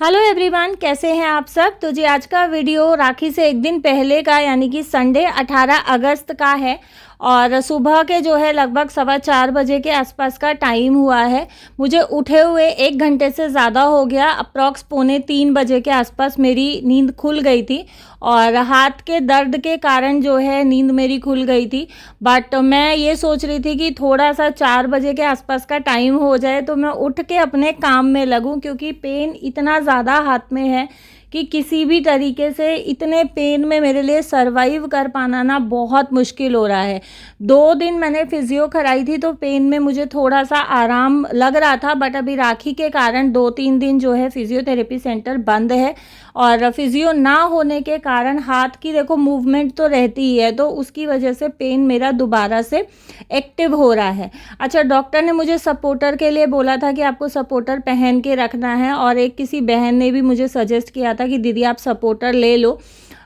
Hello everyone, कैसे हैं आप सब। तो जी आज का वीडियो राखी से एक दिन पहले का यानी कि संडे 18 अगस्त का है और सुबह के जो है लगभग 4:15 बजे के आसपास का टाइम हुआ है। मुझे उठे हुए 1 घंटे से ज़्यादा हो गया। अप्रॉक्स 2:45 बजे के आसपास मेरी नींद खुल गई थी और हाथ के दर्द के कारण जो है नींद मेरी खुल गई थी। बट मैं ये सोच रही थी कि थोड़ा सा 4 बजे के आसपास का टाइम हो जाए तो मैं उठ के अपने काम में लगूं, क्योंकि पेन इतना ज़्यादा हाथ में है कि किसी भी तरीके से इतने पेन में मेरे लिए सरवाइव कर पाना ना बहुत मुश्किल हो रहा है। 2 दिन मैंने फिजियो कराई थी तो पेन में मुझे थोड़ा सा आराम लग रहा था, बट अभी राखी के कारण 2-3 दिन जो है फिजियोथेरेपी सेंटर बंद है और फिजियो ना होने के कारण हाथ की देखो मूवमेंट तो रहती ही है, तो उसकी वजह से पेन मेरा दोबारा से एक्टिव हो रहा है। अच्छा, डॉक्टर ने मुझे सपोर्टर के लिए बोला था कि आपको सपोर्टर पहन के रखना है और एक किसी बहन ने भी मुझे सजेस्ट किया था कि दीदी आप सपोर्टर ले लो।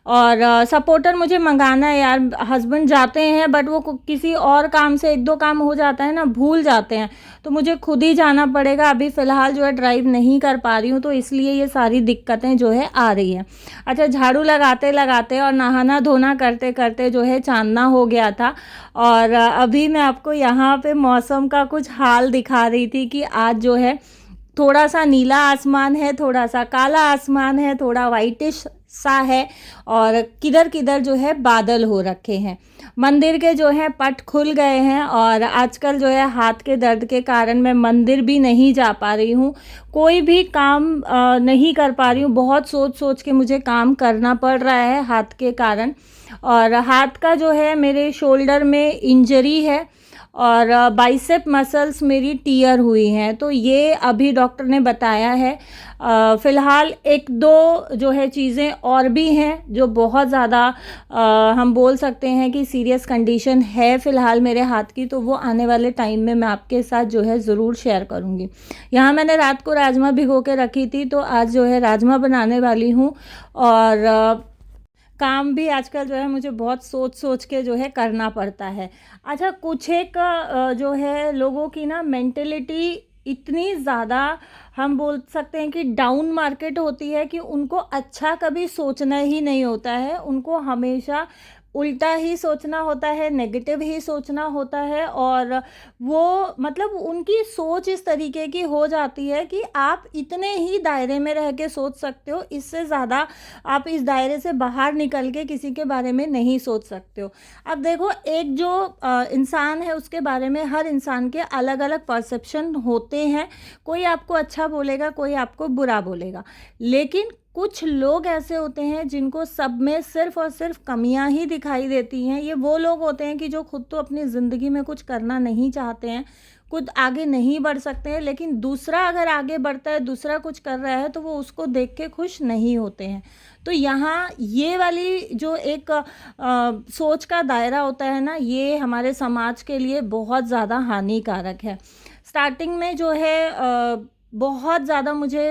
और सपोर्टर मुझे मंगाना है यार। हस्बैंड जाते हैं बट वो किसी और काम से 1-2 काम हो जाता है ना, भूल जाते हैं, तो मुझे खुद ही जाना पड़ेगा। अभी फ़िलहाल जो है ड्राइव नहीं कर पा रही हूँ, तो इसलिए ये सारी दिक्कतें जो है आ रही हैं। अच्छा, झाड़ू लगाते लगाते और नहाना धोना करते करते जो है चांदना हो गया था और अभी मैं आपको यहाँ पे मौसम का कुछ हाल दिखा रही थी कि आज जो है थोड़ा सा नीला आसमान है, थोड़ा सा काला आसमान है, थोड़ा वाइटिश सा है और किधर किधर जो है बादल हो रखे हैं। मंदिर के जो है पट खुल गए हैं और आजकल जो है हाथ के दर्द के कारण मैं मंदिर भी नहीं जा पा रही हूँ, कोई भी काम नहीं कर पा रही हूँ। बहुत सोच सोच के मुझे काम करना पड़ रहा है हाथ के कारण। और हाथ का जो है मेरे शोल्डर में इंजरी है और बाइसेप मसल्स मेरी टीयर हुई हैं, तो ये अभी डॉक्टर ने बताया है। फ़िलहाल 1-2 जो है चीज़ें और भी हैं जो बहुत ज़्यादा हम बोल सकते हैं कि सीरियस कंडीशन है फ़िलहाल मेरे हाथ की, तो वो आने वाले टाइम में मैं आपके साथ जो है ज़रूर शेयर करूँगी। यहाँ मैंने रात को राजमा भिगो के रखी थी, तो आज जो है राजमा बनाने वाली हूँ और काम भी आजकल जो है मुझे बहुत सोच सोच के जो है करना पड़ता है। अच्छा, कुछ एक जो है लोगों की ना मेंटेलिटी इतनी ज़्यादा हम बोल सकते हैं कि डाउन मार्केट होती है कि उनको अच्छा कभी सोचना ही नहीं होता है। उनको हमेशा उल्टा ही सोचना होता है, नेगेटिव ही सोचना होता है और वो मतलब उनकी सोच इस तरीके की हो जाती है कि आप इतने ही दायरे में रह के सोच सकते हो, इससे ज़्यादा आप इस दायरे से बाहर निकल के किसी के बारे में नहीं सोच सकते हो। अब देखो, एक जो इंसान है उसके बारे में हर इंसान के अलग अलग परसेप्शन होते हैं। कोई आपको अच्छा बोलेगा, कोई आपको बुरा बोलेगा, लेकिन कुछ लोग ऐसे होते हैं जिनको सब में सिर्फ़ और सिर्फ कमियां ही दिखाई देती हैं। ये वो लोग होते हैं कि जो खुद तो अपनी ज़िंदगी में कुछ करना नहीं चाहते हैं, खुद आगे नहीं बढ़ सकते हैं, लेकिन दूसरा अगर आगे बढ़ता है, दूसरा कुछ कर रहा है, तो वो उसको देख के खुश नहीं होते हैं। तो यहाँ ये वाली जो एक सोच का दायरा होता है ना, ये हमारे समाज के लिए बहुत ज़्यादा हानिकारक है। स्टार्टिंग में जो है बहुत ज़्यादा मुझे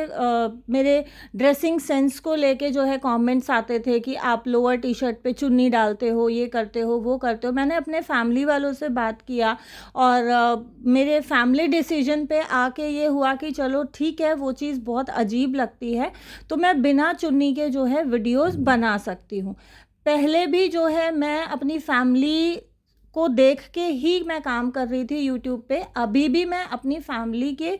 मेरे ड्रेसिंग सेंस को लेके जो है कमेंट्स आते थे कि आप लोअर टी शर्ट पे चुन्नी डालते हो, ये करते हो, वो करते हो। मैंने अपने फैमिली वालों से बात किया और मेरे फैमिली डिसीजन पे आके ये हुआ कि चलो ठीक है, वो चीज़ बहुत अजीब लगती है तो मैं बिना चुन्नी के जो है वीडियोस बना सकती हूँ। पहले भी जो है मैं अपनी फैमिली को देख के ही मैं काम कर रही थी यूट्यूब पे। अभी भी मैं अपनी फैमिली के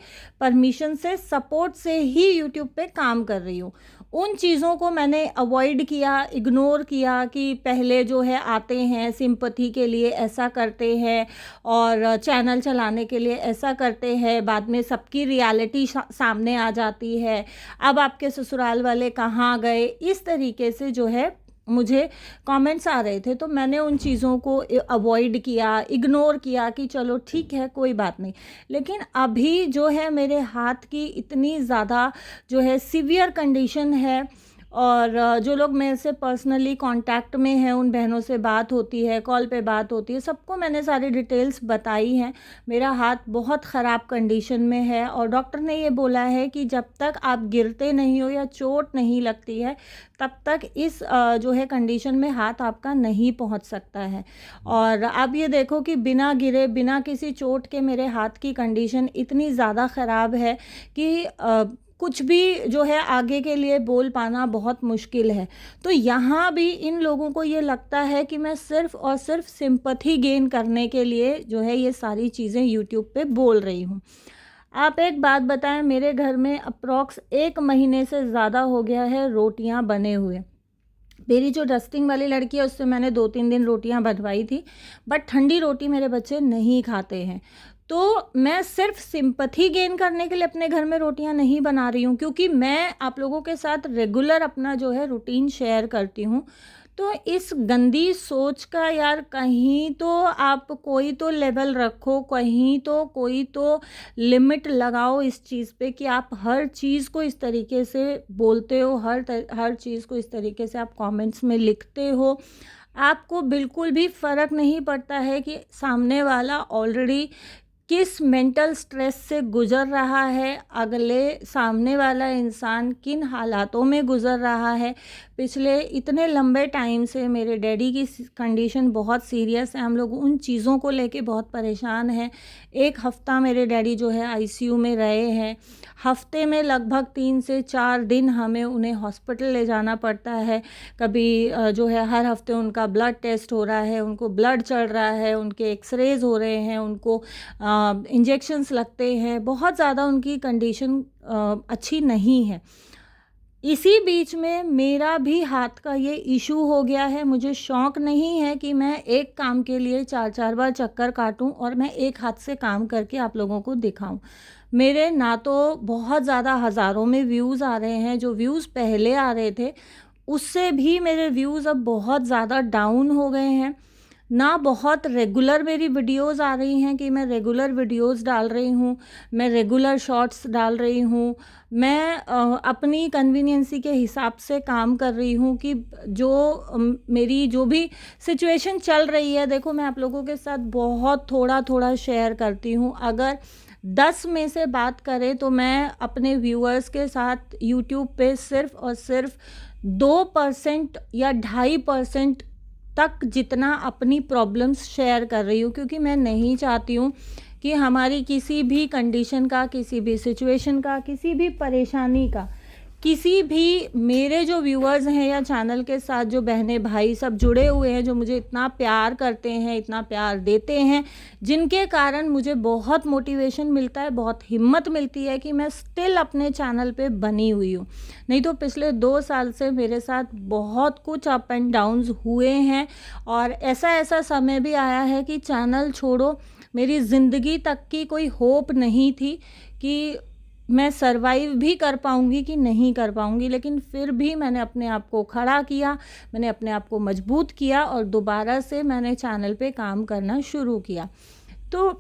परमिशन से, सपोर्ट से ही यूट्यूब पे काम कर रही हूँ। उन चीज़ों को मैंने अवॉइड किया, इग्नोर किया कि पहले जो है आते हैं सिंपैथी के लिए ऐसा करते हैं और चैनल चलाने के लिए ऐसा करते हैं, बाद में सबकी रियलिटी सामने आ जाती है, अब आपके ससुराल वाले कहाँ गए, इस तरीके से जो है मुझे कमेंट्स आ रहे थे। तो मैंने उन चीज़ों को अवॉइड किया, इग्नोर किया कि चलो ठीक है, कोई बात नहीं। लेकिन अभी जो है मेरे हाथ की इतनी ज़्यादा जो है सीवियर कंडीशन है और जो लोग मेरे से पर्सनली कांटेक्ट में हैं उन बहनों से बात होती है, कॉल पे बात होती है, सबको मैंने सारी डिटेल्स बताई हैं। मेरा हाथ बहुत ख़राब कंडीशन में है और डॉक्टर ने ये बोला है कि जब तक आप गिरते नहीं हो या चोट नहीं लगती है, तब तक इस जो है कंडीशन में हाथ आपका नहीं पहुंच सकता है। और अब ये देखो कि बिना गिरे, बिना किसी चोट के मेरे हाथ की कंडीशन इतनी ज़्यादा ख़राब है कि कुछ भी जो है आगे के लिए बोल पाना बहुत मुश्किल है। तो यहाँ भी इन लोगों को ये लगता है कि मैं सिर्फ़ और सिर्फ सिंपैथी गेन करने के लिए जो है ये सारी चीज़ें यूट्यूब पे बोल रही हूँ। आप एक बात बताएं, मेरे घर में अप्रॉक्स 1 महीने से ज़्यादा हो गया है रोटियां बने हुए। मेरी जो डस्टिंग वाली लड़की है उससे मैंने 2-3 दिन रोटियां बनवाई थी, बट ठंडी रोटी मेरे बच्चे नहीं खाते हैं। तो मैं सिर्फ सिंपैथी गेन करने के लिए अपने घर में रोटियां नहीं बना रही हूँ, क्योंकि मैं आप लोगों के साथ रेगुलर अपना जो है रूटीन शेयर करती हूँ। तो इस गंदी सोच का यार कहीं तो आप कोई तो लेवल रखो, कहीं तो कोई तो लिमिट लगाओ इस चीज़ पे कि आप हर चीज़ को इस तरीके से बोलते हो, हर चीज़ को इस तरीके से आप कमेंट्स में लिखते हो। आपको बिल्कुल भी फ़र्क नहीं पड़ता है कि सामने वाला ऑलरेडी किस मेंटल स्ट्रेस से गुज़र रहा है, अगले सामने वाला इंसान किन हालातों में गुज़र रहा है। पिछले इतने लंबे टाइम से मेरे डैडी की कंडीशन बहुत सीरियस है, हम लोग उन चीज़ों को लेके बहुत परेशान हैं। 1 हफ़्ता मेरे डैडी जो है आईसीयू में रहे हैं। हफ़्ते में लगभग 3 से 4 दिन हमें उन्हें हॉस्पिटल ले जाना पड़ता है। कभी जो है हर हफ़्ते उनका ब्लड टेस्ट हो रहा है, उनको ब्लड चढ़ रहा है, उनके एक्सरेज़ हो रहे हैं, उनको इंजेक्शंस लगते हैं। बहुत ज़्यादा उनकी कंडीशन अच्छी नहीं है। इसी बीच में मेरा भी हाथ का ये इशू हो गया है। मुझे शौक़ नहीं है कि मैं एक काम के लिए 4-4 बार चक्कर काटूं और मैं एक हाथ से काम करके आप लोगों को दिखाऊं। मेरे ना तो बहुत ज़्यादा हज़ारों में व्यूज़ आ रहे हैं, जो व्यूज़ पहले आ रहे थे उससे भी मेरे व्यूज़ अब बहुत ज़्यादा डाउन हो गए हैं। ना बहुत रेगुलर मेरी वीडियोज़ आ रही हैं कि मैं रेगुलर वीडियोज़ डाल रही हूँ, मैं रेगुलर शॉर्ट्स डाल रही हूँ। मैं अपनी कन्वीनियंसी के हिसाब से काम कर रही हूँ कि जो मेरी जो भी सिचुएशन चल रही है, देखो मैं आप लोगों के साथ बहुत थोड़ा-थोड़ा शेयर करती हूँ। अगर 10 में से बात करें तो मैं अपने व्यूअर्स के साथ यूट्यूब पे सिर्फ़ और सिर्फ 2% या 2.5% तक जितना अपनी प्रॉब्लम्स शेयर कर रही हूँ, क्योंकि मैं नहीं चाहती हूँ कि हमारी किसी भी कंडीशन का, किसी भी सिचुएशन का, किसी भी परेशानी का, किसी भी मेरे जो व्यूअर्स हैं या चैनल के साथ जो बहनें भाई सब जुड़े हुए हैं, जो मुझे इतना प्यार करते हैं, इतना प्यार देते हैं, जिनके कारण मुझे बहुत मोटिवेशन मिलता है, बहुत हिम्मत मिलती है कि मैं स्टिल अपने चैनल पे बनी हुई हूँ। नहीं तो पिछले 2 साल से मेरे साथ बहुत कुछ अप एंड डाउन्स हुए हैं और ऐसा समय भी आया है कि चैनल छोड़ो मेरी ज़िंदगी तक की कोई होप नहीं थी कि मैं सर्वाइव भी कर पाऊँगी कि नहीं कर पाऊँगी, लेकिन फिर भी मैंने अपने आप को खड़ा किया, मैंने अपने आप को मजबूत किया और दोबारा से मैंने चैनल पे काम करना शुरू किया। तो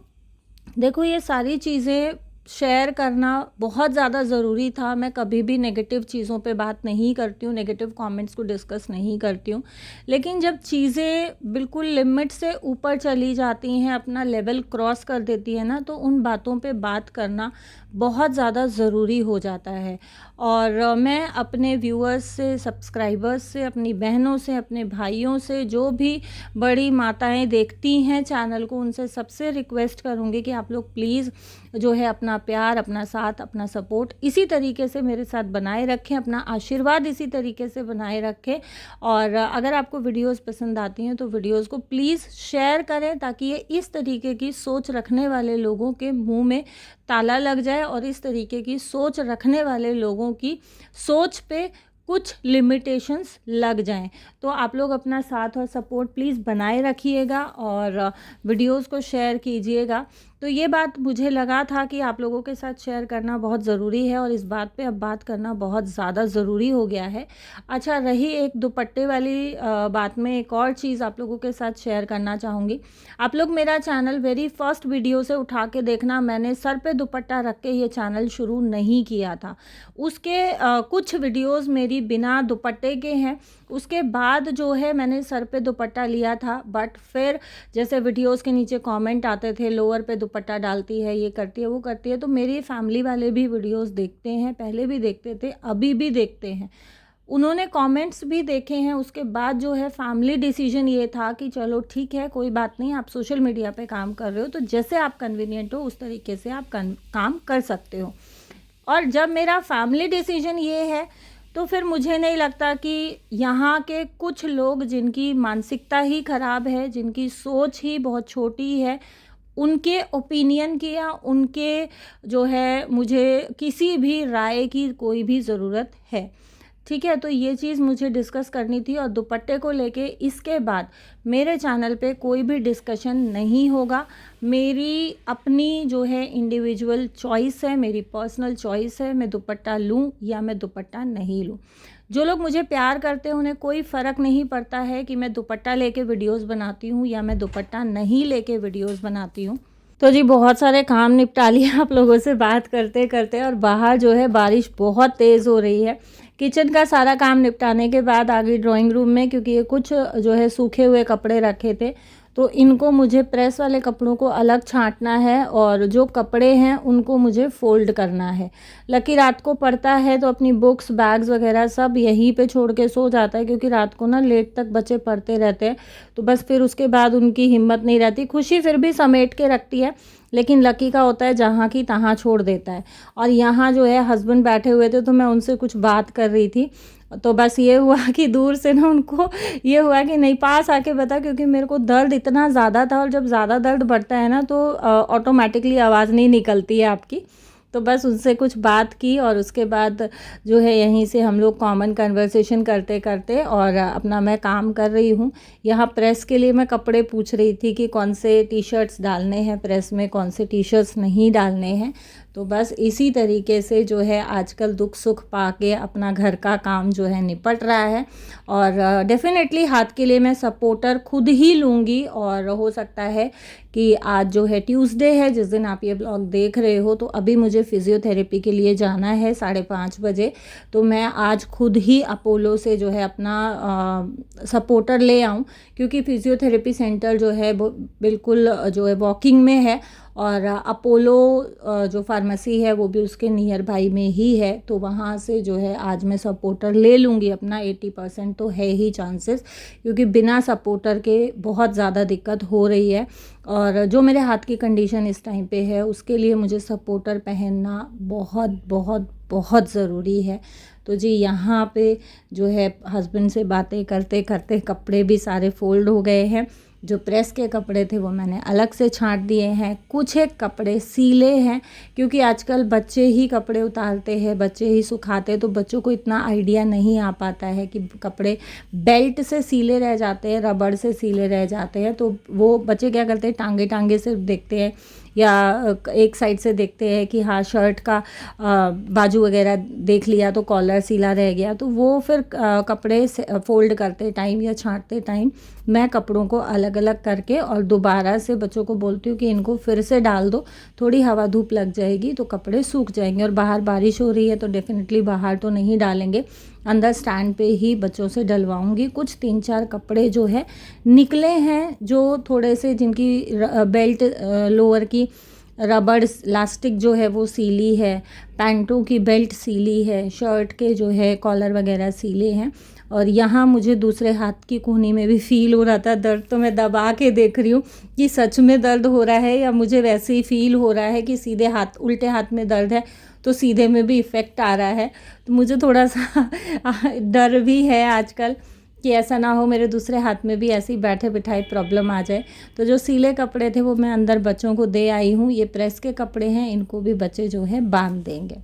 देखो ये सारी चीज़ें शेयर करना बहुत ज़्यादा ज़रूरी था। मैं कभी भी नेगेटिव चीज़ों पे बात नहीं करती हूँ, नेगेटिव कमेंट्स को डिस्कस नहीं करती हूँ, लेकिन जब चीज़ें बिल्कुल लिमिट से ऊपर चली जाती हैं, अपना लेवल क्रॉस कर देती है ना, तो उन बातों पे बात करना बहुत ज़्यादा ज़रूरी हो जाता है। और मैं अपने व्यूअर्स से, सब्सक्राइबर्स से, अपनी बहनों से, अपने भाइयों से, जो भी बड़ी माताएं देखती हैं चैनल को, उनसे सबसे रिक्वेस्ट करूँगी कि आप लोग प्लीज़ जो है अपना प्यार, अपना साथ, अपना सपोर्ट इसी तरीके से मेरे साथ बनाए रखें, अपना आशीर्वाद इसी तरीके से बनाए रखें। और अगर आपको वीडियोस पसंद आती हैं तो वीडियोस को प्लीज़ शेयर करें, ताकि ये इस तरीके की सोच रखने वाले लोगों के मुंह में ताला लग जाए और इस तरीके की सोच रखने वाले लोगों की सोच पे कुछ लिमिटेशंस लग जाएं। तो आप लोग अपना साथ और सपोर्ट प्लीज़ बनाए रखिएगा और वीडियोस को शेयर कीजिएगा। तो ये बात मुझे लगा था कि आप लोगों के साथ शेयर करना बहुत ज़रूरी है और इस बात पे अब बात करना बहुत ज़्यादा ज़रूरी हो गया है। अच्छा, रही एक दुपट्टे वाली बात में एक और चीज़ आप लोगों के साथ शेयर करना चाहूँगी। आप लोग मेरा चैनल वेरी फर्स्ट वीडियो से उठा के देखना, मैंने सर पे दुपट्टा रख के ये चैनल शुरू नहीं किया था। उसके कुछ वीडियोज़ मेरी बिना दुपट्टे के हैं, उसके बाद जो है मैंने सर पे दुपट्टा लिया था। बट फिर जैसे वीडियोस के नीचे कमेंट आते थे, लोअर पे दुपट्टा डालती है, ये करती है, वो करती है, तो मेरी फैमिली वाले भी वीडियोस देखते हैं, पहले भी देखते थे, अभी भी देखते हैं, उन्होंने कमेंट्स भी देखे हैं। उसके बाद जो है फैमिली डिसीजन ये था कि चलो ठीक है, कोई बात नहीं, आप सोशल मीडिया पे काम कर रहे हो तो जैसे आप कन्वीनियंट हो उस तरीके से आप काम कर सकते हो। और जब मेरा फैमिली डिसीजन ये है तो फिर मुझे नहीं लगता कि यहाँ के कुछ लोग जिनकी मानसिकता ही ख़राब है, जिनकी सोच ही बहुत छोटी है, उनके ओपिनियन की या उनके जो है मुझे किसी भी राय की कोई भी ज़रूरत है। ठीक है, तो ये चीज़ मुझे डिस्कस करनी थी। और दुपट्टे को लेके इसके बाद मेरे चैनल पे कोई भी डिस्कशन नहीं होगा। मेरी अपनी जो है इंडिविजुअल चॉइस है, मेरी पर्सनल चॉइस है, मैं दुपट्टा लूँ या मैं दुपट्टा नहीं लूँ। जो लोग मुझे प्यार करते हैं उन्हें कोई फ़र्क नहीं पड़ता है कि मैं दुपट्टा लेके वीडियोस बनाती हूँ या मैं दुपट्टा नहीं लेके वीडियोस बनाती हूँ। तो जी बहुत सारे काम निपटा लिए आप लोगों से बात करते करते, और बाहर जो है बारिश बहुत तेज़ हो रही है। किचन का सारा काम निपटाने के बाद आ गई ड्राइंग रूम में, क्योंकि ये कुछ जो है सूखे हुए कपड़े रखे थे, तो इनको मुझे प्रेस वाले कपड़ों को अलग छांटना है और जो कपड़े हैं उनको मुझे फ़ोल्ड करना है। लकी रात को पढ़ता है तो अपनी बुक्स बैग्स वगैरह सब यहीं पे छोड़ के सो जाता है, क्योंकि रात को ना लेट तक बच्चे पढ़ते रहते हैं, तो बस फिर उसके बाद उनकी हिम्मत नहीं रहती। खुशी फिर भी समेट के रखती है, लेकिन लकी का होता है जहाँ की तहाँ छोड़ देता है। और यहाँ जो है हस्बैंड बैठे हुए थे तो मैं उनसे कुछ बात कर रही थी, तो बस ये हुआ कि दूर से ना उनको ये हुआ कि नहीं पास आके बता, क्योंकि मेरे को दर्द इतना ज़्यादा था, और जब ज़्यादा दर्द बढ़ता है ना तो ऑटोमेटिकली आवाज़ नहीं निकलती है आपकी। तो बस उनसे कुछ बात की और उसके बाद जो है यहीं से हम लोग कॉमन कन्वर्सेशन करते करते और अपना मैं काम कर रही हूँ। यहाँ प्रेस के लिए मैं कपड़े पूछ रही थी कि कौन से टी शर्ट्स डालने हैं प्रेस में, कौन से टी शर्ट्स नहीं डालने हैं। तो बस इसी तरीके से जो है आजकल दुख सुख पाके अपना घर का काम जो है निपट रहा है। और डेफ़िनेटली हाथ के लिए मैं सपोर्टर खुद ही लूँगी, और हो सकता है कि आज जो है ट्यूसडे है, जिस दिन आप ये ब्लॉग देख रहे हो, तो अभी मुझे फ़िज़ियोथेरेपी के लिए जाना है 5:30 बजे। तो मैं आज खुद ही अपोलो से जो है अपना सपोर्टर ले आऊँ, क्योंकि फ़िज़ियोथेरेपी सेंटर जो है वो बिल्कुल जो है वॉकिंग में है, और अपोलो जो फार्मेसी है वो भी उसके नियर बाई में ही है। तो वहाँ से जो है आज मैं सपोर्टर ले लूँगी अपना। 80% तो है ही चांसेस, क्योंकि बिना सपोर्टर के बहुत ज़्यादा दिक्कत हो रही है। और जो मेरे हाथ की कंडीशन इस टाइम पे है उसके लिए मुझे सपोर्टर पहनना बहुत बहुत बहुत ज़रूरी है। तो जी यहाँ पे जो है हस्बैंड से बातें करते करते कपड़े भी सारे फ़ोल्ड हो गए हैं। जो प्रेस के कपड़े थे वो मैंने अलग से छांट दिए हैं, कुछ एक कपड़े सीले हैं, क्योंकि आजकल बच्चे ही कपड़े उतारते हैं, बच्चे ही सुखाते हैं, तो बच्चों को इतना आइडिया नहीं आ पाता है कि कपड़े बेल्ट से सीले रह जाते हैं, रबड़ से सीले रह जाते हैं। तो वो बच्चे क्या करते हैं, टांगे टांगे से देखते हैं या एक साइड से देखते हैं कि हाँ शर्ट का बाजू वगैरह देख लिया तो कॉलर सीला रह गया, तो वो फिर कपड़े फोल्ड करते टाइम या छांटते टाइम मैं कपड़ों को अलग अलग करके और दोबारा से बच्चों को बोलती हूँ कि इनको फिर से डाल दो, थोड़ी हवा धूप लग जाएगी तो कपड़े सूख जाएंगे। और बाहर बारिश हो रही है तो डेफिनेटली बाहर तो नहीं डालेंगे, अंदर स्टैंड पे ही बच्चों से डलवाऊंगी। कुछ 3-4 कपड़े जो है निकले हैं, जो थोड़े से जिनकी बेल्ट लोअर की रबड़ लास्टिक जो है वो सीली है, पैंटों की बेल्ट सीली है, शर्ट के जो है कॉलर वगैरह सीले हैं। और यहाँ मुझे दूसरे हाथ की कोहनी में भी फ़ील हो रहा था दर्द, तो मैं दबा के देख रही हूँ कि सच में दर्द हो रहा है या मुझे वैसे ही फ़ील हो रहा है कि सीधे हाथ उल्टे हाथ में दर्द है तो सीधे में भी इफ़ेक्ट आ रहा है। तो मुझे थोड़ा सा डर भी है आजकल कि ऐसा ना हो मेरे दूसरे हाथ में भी ऐसी बैठे बिठाए प्रॉब्लम आ जाए। तो जो सीले कपड़े थे वो मैं अंदर बच्चों को दे आई हूँ। ये प्रेस के कपड़े हैं, इनको भी बच्चे जो है बांध देंगे।